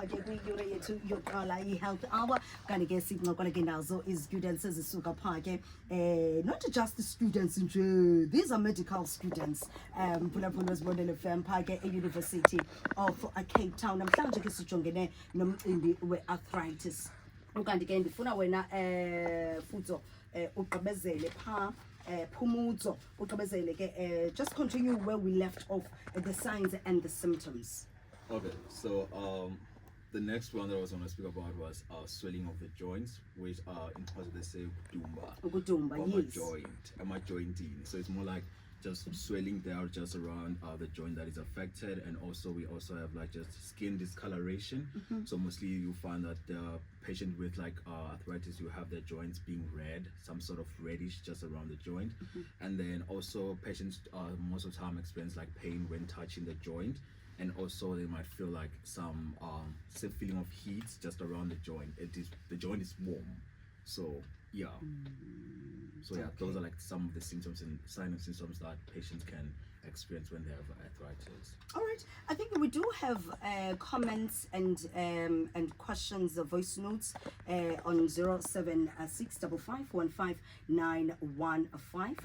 ke kwi-yure yethu yokuqala i-health hour kanti ke sincokola ke nazo i-students ezisuka phaa ke not just the students nje, these are medical students phulaphula ZiboneleFM phaa ke e-University of Cape Town. Namhlanje ke sijongene nomcimbi we-arthritis ukanti ke ndifuna wena Futso ugqibezele phaa Phumuzo ugqibezele ke just continue where we left off, the signs and the symptoms. Okay, so the next one that I was going to speak about was swelling of the joints, which in Xhosa they say Ukudumba, yes. My jointing. So it's more like just swelling there just around the joint that is affected, and also we also have like just skin discoloration. So mostly you find that the patient with like arthritis, you have their joints being red, some sort of reddish just around the joint, and then also patients most of the time experience like pain when touching the joint. And also they might feel like some feeling of heat just around the joint. The joint is warm, so yeah. So yeah, those are like some of the symptoms and signs and symptoms that patients can experience when they have arthritis. All right, I think we do have comments and questions, voice notes on 07655159115.